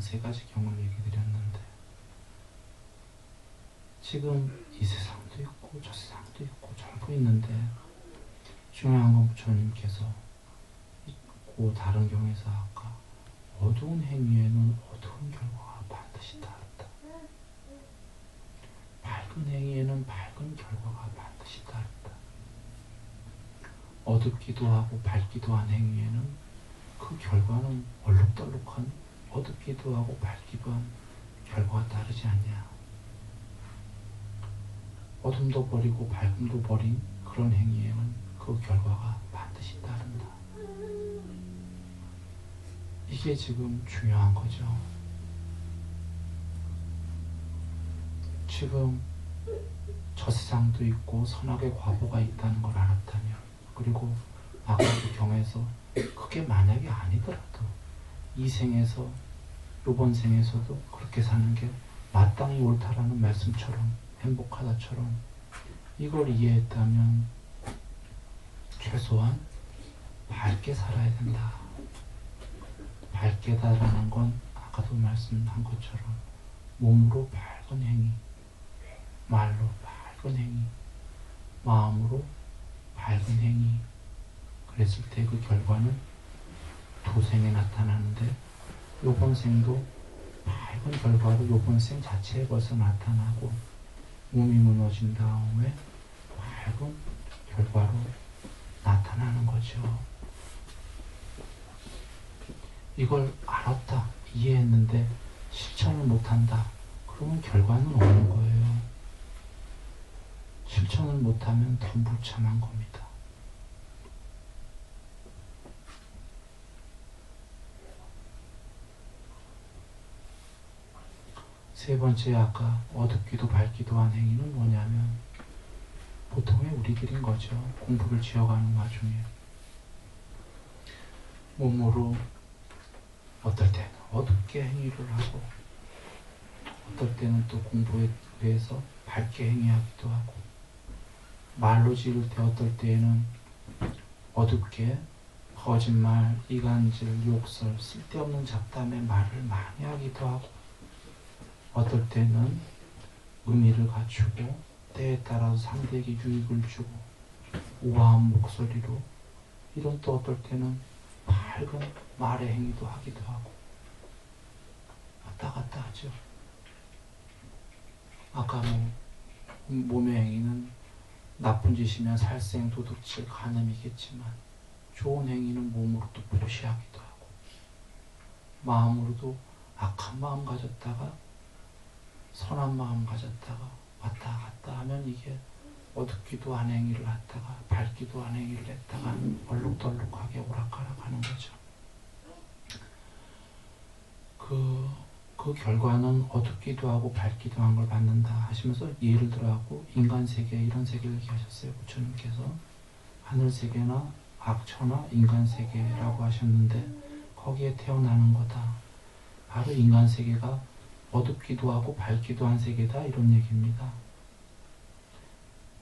세 가지 경을 얘기 드렸는데 지금 이 세상도 있고 저 세상도 있고 전부 있는데 중요한 건 부처님께서 그 다른 경에서 아까 어두운 행위에는 어두운 결과가 반드시 따른다. 밝은 행위에는 밝은 결과가 반드시 따른다. 어둡기도 하고 밝기도 한 행위에는 그 결과는 얼룩덜룩한 어둡기도 하고 밝기도 한 결과가 따르지 않냐. 어둠도 버리고 밝음도 버린 그런 행위에는 그 결과가 반드시 따른다. 이게 지금 중요한 거죠. 지금 저 세상도 있고 선악의 과보가 있다는 걸 알았다면, 그리고 아까 그 경에서 그게 만약에 아니더라도 이 생에서 이번 생에서도 그렇게 사는 게 마땅히 옳다라는 말씀처럼 행복하다처럼 이걸 이해했다면 최소한 밝게 살아야 된다. 밝게다라는 건 아까도 말씀한 것처럼 몸으로 밝은 행위, 말로 밝은 행위, 마음으로 밝은 행위. 그랬을 때 그 결과는 두 생에 나타나는데 요번 생도 밝은 결과로 요번 생 자체에 벌써 나타나고 몸이 무너진 다음에 밝은 결과로 나타나는 거죠. 이걸 알았다, 이해했는데 실천을 못한다. 그러면 결과는 없는 거예요. 실천을 못하면 더 무참한 겁니다. 세 번째, 아까 어둡기도 밝기도 한 행위는 뭐냐면 보통의 우리들인 거죠. 공부를 지어가는 와중에 몸으로 어떨 때는 어둡게 행위를 하고 어떨 때는 또 공부에 의해서 밝게 행위하기도 하고 말로 지을 때 어떨 때에는 어둡게 거짓말, 이간질, 욕설, 쓸데없는 잡담에 말을 많이 하기도 하고 어떨 때는 의미를 갖추고 때에 따라서 상대에게 유익을 주고 우아한 목소리로 이런 또 어떨 때는 밝은 말의 행위도 하기도 하고 왔다 갔다 하죠. 아까 몸의 행위는 나쁜 짓이면 살생, 도둑질, 간음이겠지만 좋은 행위는 몸으로 또 보시하기도 하고 마음으로도 악한 마음 가졌다가 선한 마음 가졌다가 왔다 갔다 하면 이게 어둡기도 한 행위를 했다가 밝기도 한 행위를 했다가 얼룩덜룩하게 오락가락하는 거죠. 그 결과는 어둡기도 하고 밝기도 한 걸 받는다 하시면서 예를 들어갖고 인간 세계 이런 세계를 얘기하셨어요. 부처님께서 하늘 세계나 악처나 인간 세계라고 하셨는데 거기에 태어나는 거다. 바로 인간 세계가 어둡기도 하고 밝기도 한 세계다 이런 얘기입니다.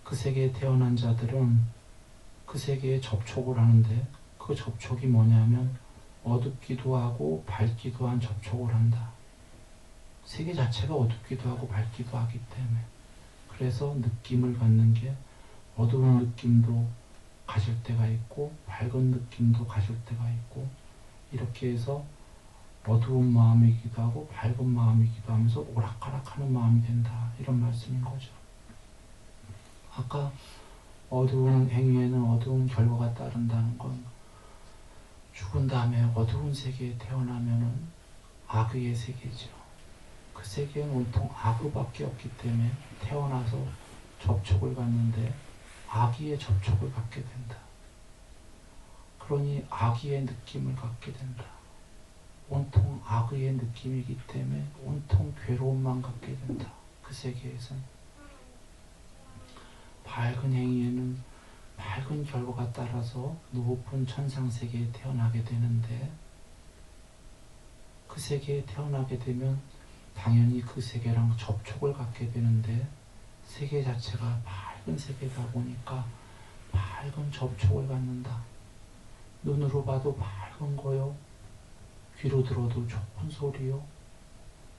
그 세계에 태어난 자들은 그 세계에 접촉을 하는데 그 접촉이 뭐냐면 어둡기도 하고 밝기도 한 접촉을 한다. 세계 자체가 어둡기도 하고 밝기도 하기 때문에 그래서 느낌을 갖는 게 어두운 느낌도 가질 때가 있고 밝은 느낌도 가질 때가 있고 이렇게 해서 어두운 마음이기도 하고 밝은 마음이기도 하면서 오락가락하는 마음이 된다 이런 말씀인 거죠. 아까 어두운 행위에는 어두운 결과가 따른다는 건 죽은 다음에 어두운 세계에 태어나면은 악의의 세계죠. 그 세계는 온통 악의밖에 없기 때문에 태어나서 접촉을 갖는데 악의의 접촉을 갖게 된다. 그러니 악의의 느낌을 갖게 된다. 온통 악의의 느낌이기 때문에 온통 괴로움만 갖게 된다. 그 세계에서는. 밝은 행위에는 밝은 결과가 따라서 높은 천상세계에 태어나게 되는데 그 세계에 태어나게 되면 당연히 그 세계랑 접촉을 갖게 되는데 세계 자체가 밝은 세계다 보니까 밝은 접촉을 갖는다. 눈으로 봐도 밝은 거요. 귀로 들어도 좋은 소리요.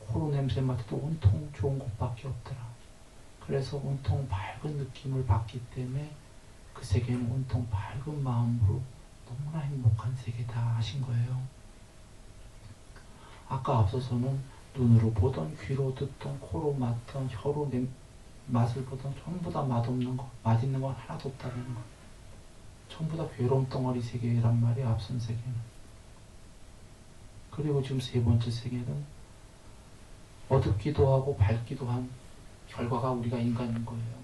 코로 냄새 맡아도 온통 좋은 곳밖에 없더라. 그래서 온통 밝은 느낌을 받기 때문에 그 세계는 온통 밝은 마음으로 너무나 행복한 세계다 하신 거예요. 아까 앞서서는 눈으로 보던, 귀로 듣던, 코로 맡던, 혀로 맛을 보던 전부 다 맛없는 거, 맛있는 건 하나도 없다는 거. 전부 다 괴로움 덩어리 세계란 말이에요. 앞선 세계는. 그리고 지금 세 번째 세계는 어둡기도 하고 밝기도 한 결과가 우리가 인간인 거예요.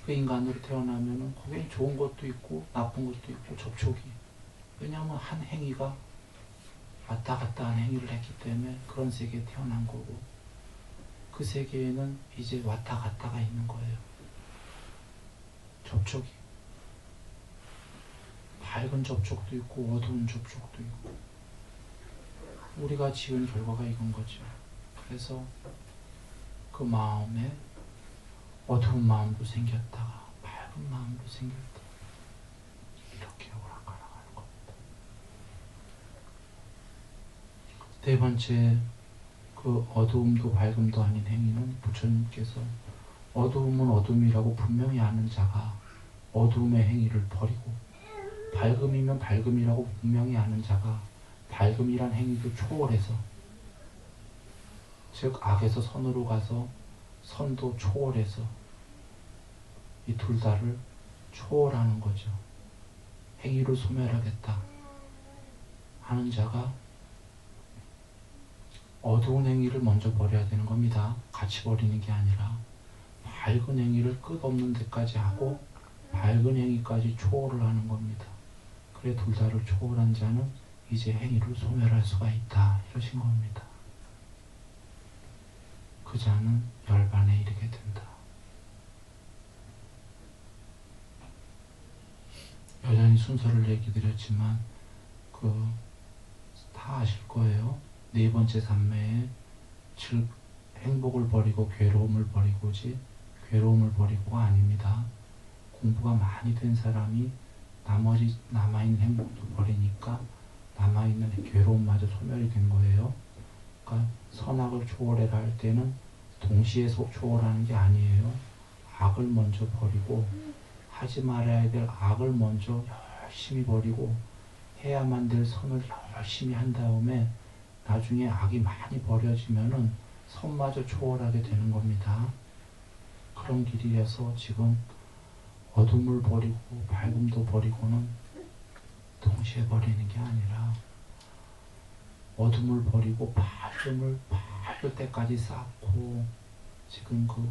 그 인간으로 태어나면은 거기에 좋은 것도 있고 나쁜 것도 있고 접촉이. 왜냐하면 한 행위가 왔다 갔다 하는 행위를 했기 때문에 그런 세계에 태어난 거고, 그 세계에는 이제 왔다 갔다가 있는 거예요. 접촉이. 밝은 접촉도 있고 어두운 접촉도 있고. 우리가 지은 결과가 이건 거죠. 그래서 그 마음에 어두운 마음도 생겼다가 밝은 마음도 생겼다. 이렇게 오락가락하는 겁니다. 네 번째, 그 어두움도 밝음도 아닌 행위는 부처님께서 어두움은 어둠이라고 분명히 아는 자가 어두움의 행위를 버리고, 밝음이면 밝음이라고 분명히 아는 자가 밝음이란 행위도 초월해서, 즉 악에서 선으로 가서 선도 초월해서 이 둘 다를 초월하는 거죠. 행위를 소멸하겠다 하는 자가 어두운 행위를 먼저 버려야 되는 겁니다. 같이 버리는 게 아니라 밝은 행위를 끝없는 데까지 하고 밝은 행위까지 초월을 하는 겁니다. 그래 둘 다를 초월한 자는 이제 행위를 소멸할 수가 있다 이러신 겁니다. 그 자는 열반에 이르게 된다. 여전히 순서를 얘기 드렸지만 다 아실 거예요. 네 번째 산매에 행복을 버리고 괴로움을 버리고지 괴로움을 버리고가 아닙니다. 공부가 많이 된 사람이 나머지 남아있는 행복도 버리니까 남아있는 괴로움마저 소멸이 된 거예요. 그러니까 선악을 초월해라 할 때는 동시에 초월하는 게 아니에요. 악을 먼저 버리고 하지 말아야 될 악을 먼저 열심히 버리고 해야만 될 선을 열심히 한 다음에 나중에 악이 많이 버려지면은 선마저 초월하게 되는 겁니다. 그런 길이라서 지금 어둠을 버리고 밝음도 버리고는 동시에 버리는 게 아니라 어둠을 버리고 밝음을 밝을 때까지 쌓고, 지금 그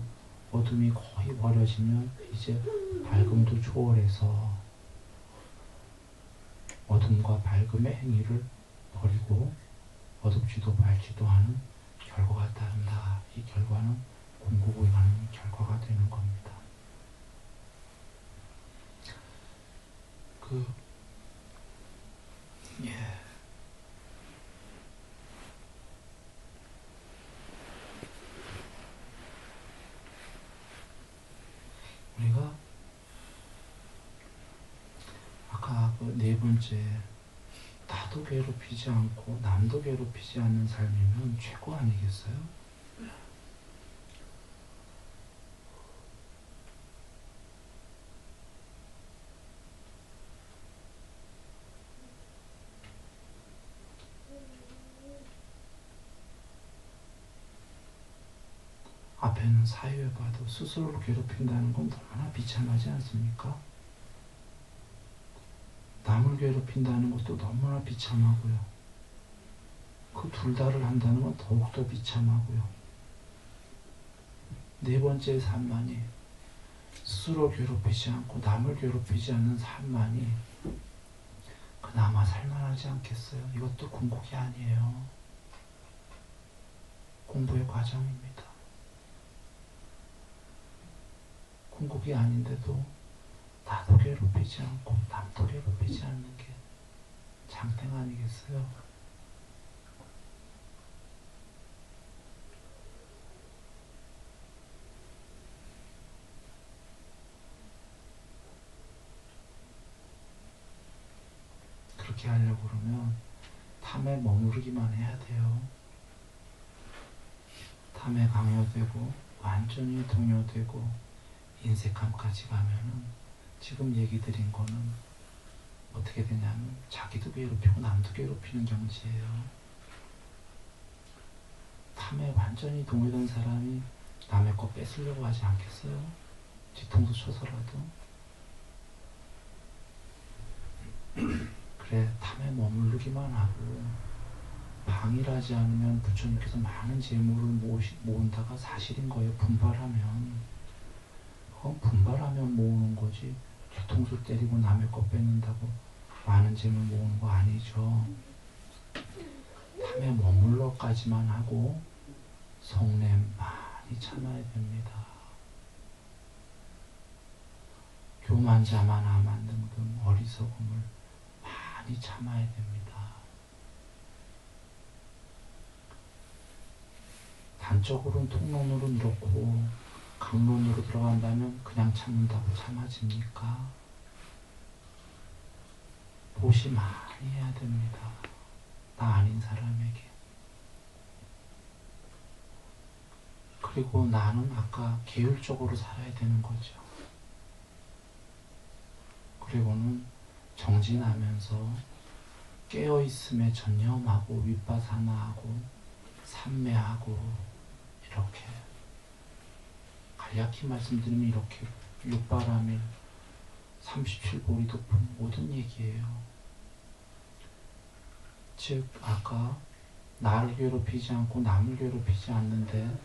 어둠이 거의 버려지면 이제 밝음도 초월해서 어둠과 밝음의 행위를 버리고 어둡지도 밝지도 않은 결과가 따른다. 이 결과는 공고에 가는 결과가 되는 겁니다. 우리가 아까 네 번째, 나도 괴롭히지 않고 남도 괴롭히지 않는 삶이면 최고 아니겠어요? 앞에는 사유에 봐도 스스로를 괴롭힌다는 건 너무나 비참하지 않습니까? 남을 괴롭힌다는 것도 너무나 비참하고요. 그 둘 다를 한다는 건 더욱더 비참하고요. 네 번째 산만이 스스로 괴롭히지 않고 남을 괴롭히지 않는 산만이 그나마 살만하지 않겠어요? 이것도 궁극이 아니에요. 공부의 과정입니다. 궁극이 아닌데도 나도 괴롭히지 않고 남도 괴롭히지 않는 게 장땡 아니겠어요? 그렇게 하려고 그러면 탐에 머무르기만 해야 돼요. 탐에 강요되고 완전히 동요되고 인색함까지 가면은 지금 얘기 드린 거는 어떻게 되냐면 자기도 괴롭히고 남도 괴롭히는 경지예요. 탐에 완전히 동요된 사람이 남의 거 뺏으려고 하지 않겠어요? 뒤통수 쳐서라도. 그래, 탐에 머무르기만 하고 방일하지 않으면 부처님께서 많은 재물을 모은다가 사실인 거예요. 분발하면. 그건 분발하면 모으는 거지 뒤통수 때리고 남의 거 뺏는다고 많은 재물 모으는 거 아니죠. 탐에 머물러까지만 하고 성냄 많이 참아야 됩니다. 교만자만하만 등등 어리석음을 많이 참아야 됩니다. 단적으로는 통론으로 그렇고 강론으로 들어간다면 그냥 참는다고 참아집니까? 보시 많이 해야 됩니다. 나 아닌 사람에게. 그리고 나는 아까 계율적으로 살아야 되는 거죠. 그리고는 정진하면서 깨어있음에 전념하고 윗바사나하고 삼매하고 이렇게 간략히 말씀드리면 이렇게 육바라밀 37보리 높은 모든 얘기예요. 즉 아까 나를 괴롭히지 않고 남을 괴롭히지 않는데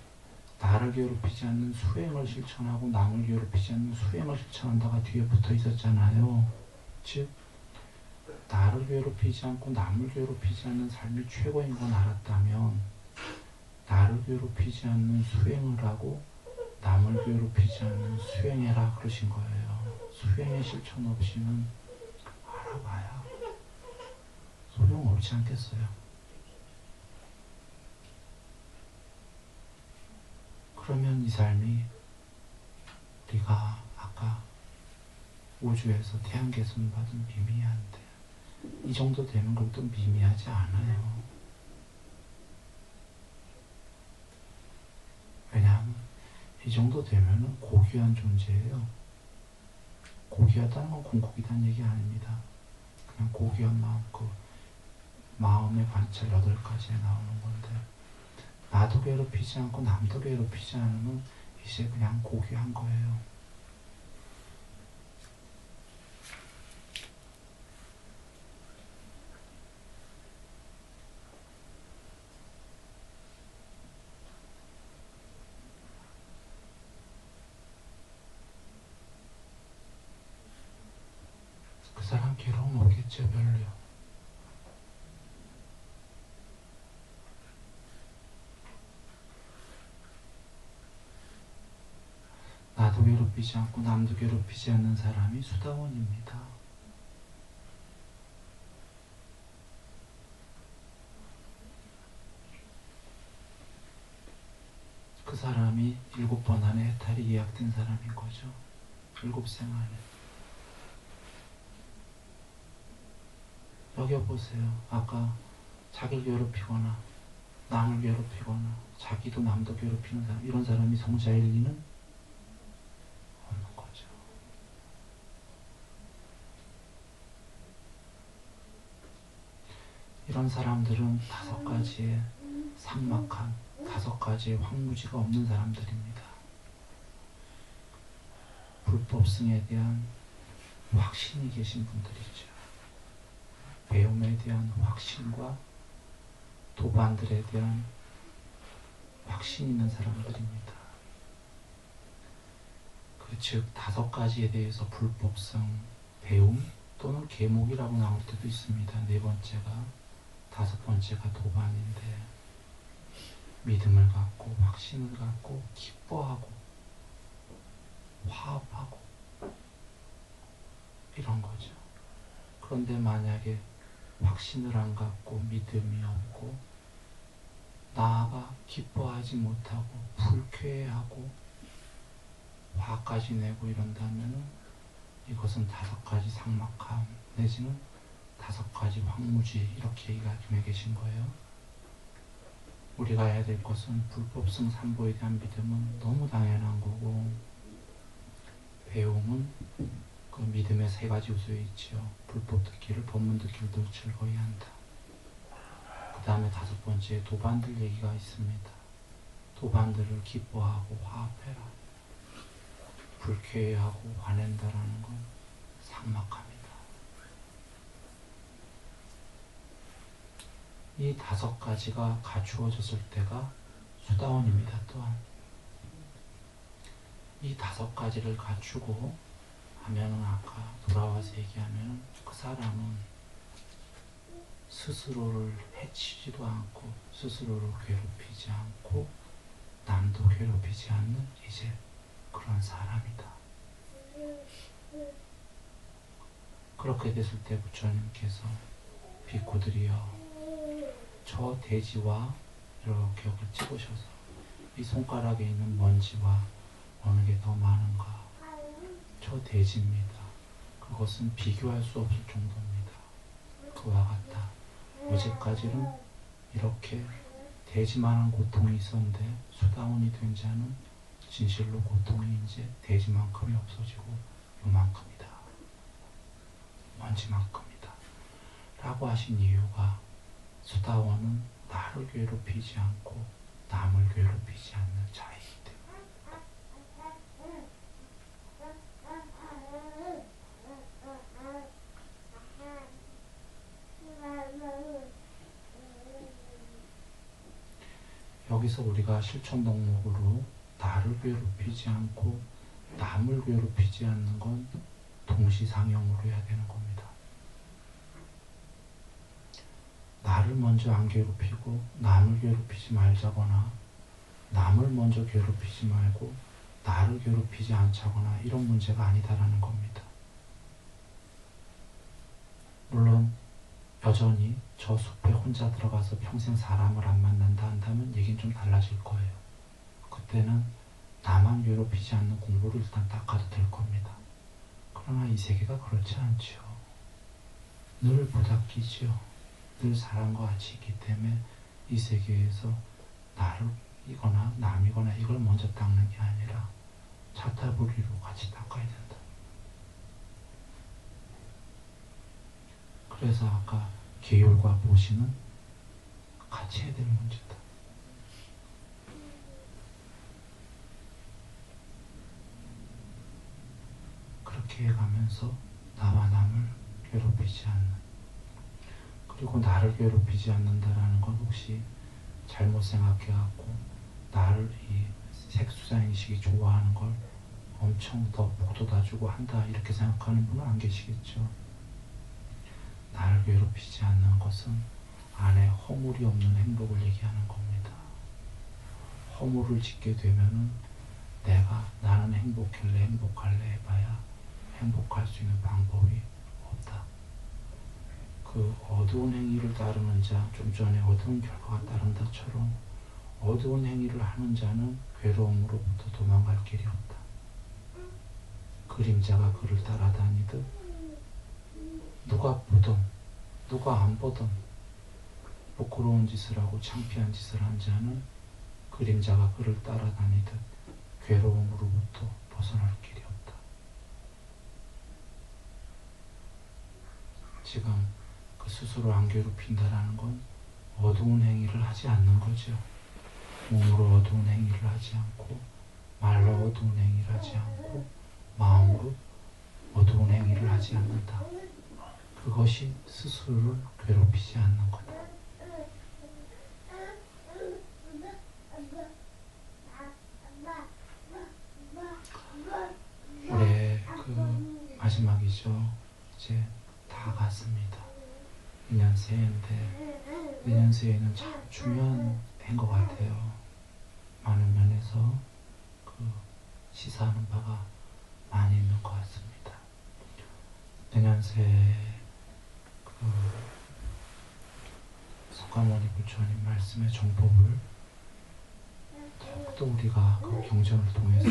나를 괴롭히지 않는 수행을 실천하고 남을 괴롭히지 않는 수행을 실천한다가 뒤에 붙어 있었잖아요. 즉 나를 괴롭히지 않고 남을 괴롭히지 않는 삶이 최고인 건 알았다면 나를 괴롭히지 않는 수행을 하고 남을 괴롭히지 않는 수행해라 그러신 거예요. 수행의 실천 없이는 알아봐야 소용없지 않겠어요. 그러면 이 삶이 우리가 아까 우주에서 태양계선 받은 미미한데 이 정도 되면 그것도 미미하지 않아요. 왜냐하면 이 정도 되면은 고귀한 존재예요. 고귀하다는 건 공고기다는 얘기 아닙니다. 그냥 고귀한 마음, 그 마음의 관찰 8가지에 나오는 건데 나도 괴롭히지 않고 남도 괴롭히지 않으면 이제 그냥 고귀한 거예요. 그 사람 괴로움 없겠죠, 별로요. 나도 괴롭히지 않고 남도 괴롭히지 않는 사람이 수다원입니다. 그 사람이 7번 안에 해탈이 예약된 사람인 거죠. 7생 안에. 여겨보세요. 아까 자기를 괴롭히거나 남을 괴롭히거나 자기도 남도 괴롭히는 사람, 이런 사람이 성자일 리는 없는 거죠. 이런 사람들은 5가지의 삭막한 5가지의 황무지가 없는 사람들입니다. 불법승에 대한 확신이 계신 분들이죠. 배움에 대한 확신과 도반들에 대한 확신 있는 사람들입니다. 즉 5가지에 대해서 불법성, 배움 또는 계목이라고 나올 때도 있습니다. 4번째가, 5번째가 도반인데 믿음을 갖고 확신을 갖고 기뻐하고 화합하고 이런 거죠. 그런데 만약에 확신을 안 갖고 믿음이 없고 나아가 기뻐하지 못하고 불쾌해하고 화까지 내고 이런다면 이것은 5가지 삭막함 내지는 5가지 황무지 이렇게 얘기가 좀 계신 거예요. 우리가 해야 될 것은 불법성 삼보에 대한 믿음은 너무 당연한 거고, 배움은 그 믿음의 세 가지 요소에 있지요. 불법 듣기를 법문 듣기를 더 즐거이 한다. 그 다음에 다섯 번째 도반들 얘기가 있습니다. 도반들을 기뻐하고 화합해라. 불쾌해하고 화낸다라는 건 삭막합니다. 이 다섯 가지가 갖추어졌을 때가 수다원입니다. 또한 이 다섯 가지를 갖추고 하면은, 아까 돌아와서 얘기하면 그 사람은 스스로를 해치지도 않고 스스로를 괴롭히지 않고 남도 괴롭히지 않는 이제 그런 사람이다. 그렇게 됐을 때 부처님께서 비코들이여, 저 대지와 이렇게 여기 찍으셔서 이 손가락에 있는 먼지와 어느 게 더 많은가? 저 대지입니다. 그것은 비교할 수 없을 정도입니다. 그와 같다. 어제까지는 이렇게 대지만한 고통이 있었는데 수다원이 된 자는 진실로 고통이 이제 대지만큼이 없어지고 요만큼이다. 먼지만큼이다. 라고 하신 이유가, 수다원은 나를 괴롭히지 않고 남을 괴롭히지 않는 자이기 때문에. 여기서 우리가 실천 덕목으로 나를 괴롭히지 않고 남을 괴롭히지 않는 건 동시상용으로 해야 되는 겁니다. 나를 먼저 안 괴롭히고 남을 괴롭히지 말자거나, 남을 먼저 괴롭히지 말고 나를 괴롭히지 않자거나, 이런 문제가 아니다라는 겁니다. 물론 여전히 저 숲에 혼자 들어가서 평생 사람을 안 만난다 한다면 얘기는 좀 달라질 거예요. 그때는 나만 괴롭히지 않는 공부를 일단 닦아도 될 겁니다. 그러나 이 세계가 그렇지 않지요. 늘 부닥이지요. 늘 사람과 같이 있기 때문에 이 세계에서 나를 이거나 남이거나 이걸 먼저 닦는 게 아니라 자타불이로 같이 닦아야 된다. 그래서 아까 계율과 보시는 같이 해야 될 문제다. 그렇게 해가면서 나와 남을 괴롭히지 않는, 그리고 나를 괴롭히지 않는다라는 건 혹시 잘못 생각해갖고 나를 이 색수자인식이 좋아하는 걸 엄청 더 복도다 주고 한다 이렇게 생각하는 분은 안 계시겠죠. 나를 괴롭히지 않는 것은 안에 허물이 없는 행복을 얘기하는 겁니다. 허물을 짓게 되면은 나는 행복할래 해봐야 행복할 수 있는 방법이 없다. 그 어두운 행위를 따르는 자, 좀 전에 어두운 결과가 따른다처럼 어두운 행위를 하는 자는 괴로움으로부터 도망갈 길이 없다. 그림자가 그를 따라다니듯 누가 보든 누가 안 보든 부끄러운 짓을 하고 창피한 짓을 한 자는 그림자가 그를 따라다니듯 괴로움으로부터 벗어날 길이 없다. 지금 그 스스로 안 괴롭힌다라는 건 어두운 행위를 하지 않는 거죠. 몸으로 어두운 행위를 하지 않고, 말로 어두운 행위를 하지 않고, 마음으로 어두운 행위를 하지 않는다. 그것이 스스로를 괴롭히지 않는 거다. 올해 그 마지막이죠. 이제 다 갔습니다. 내년 새해인데 내년 새해는 참 중요한 해인 것 같아요. 많은 면에서 그 시사하는 바가 많이 있는 것 같습니다. 내년 새해 그 석가모니 부처님 말씀의 정법을 더욱더 우리가 그 경전을 통해서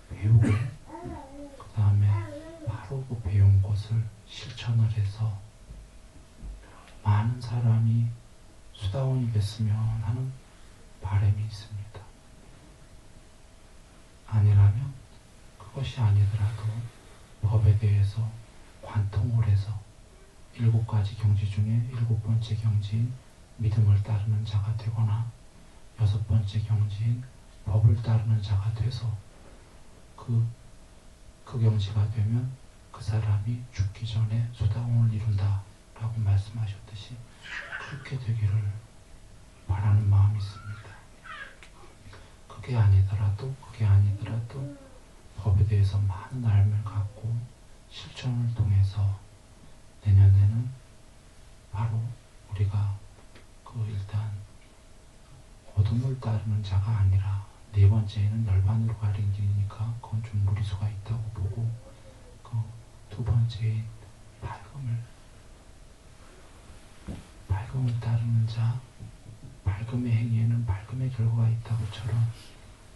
배우고, 그 다음에 바로 그 배운 것을 실천을 해서 많은 사람이 수다원이 됐으면 하는 바람이 있습니다. 아니라면 그것이 아니더라도 법에 대해서 관통을 해서 7가지 경지 중에 7번째 경지인 믿음을 따르는 자가 되거나 6번째 경지인 법을 따르는 자가 돼서 그 경지가 되면 그 사람이 죽기 전에 수다원을 이룬다 라고 말씀하셨듯이 그렇게 되기를 바라는 마음이 있습니다. 그게 아니더라도 법에 대해서 많은 알을 갖고 실천을 통해서 내년에는 바로 우리가 일단 어둠을 따르는 자가 아니라 4번째에는 열반으로 가는 길이니까 그건 좀 무리수가 있다고 보고 2번째인 밝음을 따르는 자, 밝음의 행위에는 밝음의 결과가 있다고처럼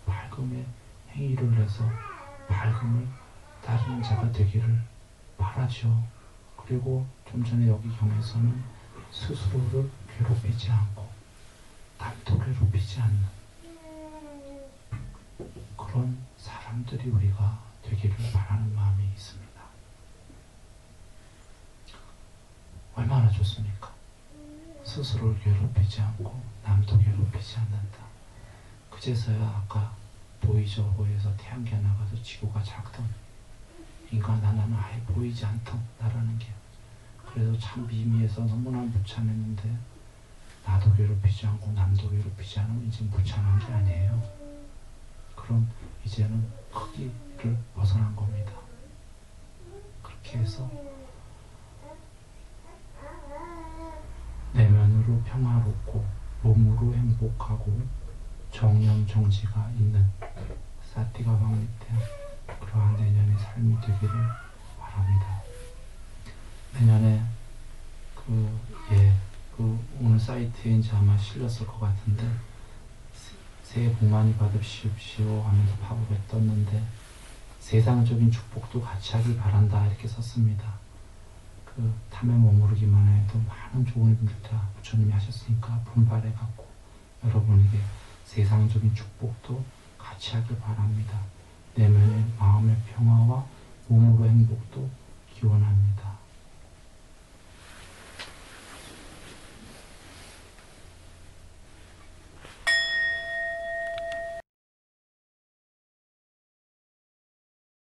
밝음의 행위를 해서 밝음을 따르는 자가 되기를 바라죠. 그리고 좀 전에 여기 경에서는 스스로를 괴롭히지 않고 남도 괴롭히지 않는 그런 사람들이 우리가 되기를 바라는 마음이 있습니다. 얼마나 좋습니까? 스스로를 괴롭히지 않고 남도 괴롭히지 않는다. 그제서야 아까 도의적으로해서 태양계 나가서 지구가 작던 인간 하나는 아예 보이지 않던 나라는 게 그래서 참 미미해서 너무나 무참했는데 나도 괴롭히지 않고 남도 괴롭히지 않으면 이제 무참한 게 아니에요. 그럼 이제는 크기를 벗어난 겁니다. 그렇게 해서 내면으로 평화롭고 몸으로 행복하고 정념정지가 있는 사티가방 밑에 그러한 내년의 삶이 되기를 바랍니다. 내년에 오늘 사이트에 이제 아마 실렸을 것 같은데 새해 복 많이 받으십시오 하면서 팝업에 떴는데 세상적인 축복도 같이 하길 바란다 이렇게 썼습니다. 탐에 머무르기만 해도 많은 좋은 일들 다 부처님이 하셨으니까 분발해갖고 여러분에게 세상적인 축복도 같이 하길 바랍니다. 내면의 마음의 평화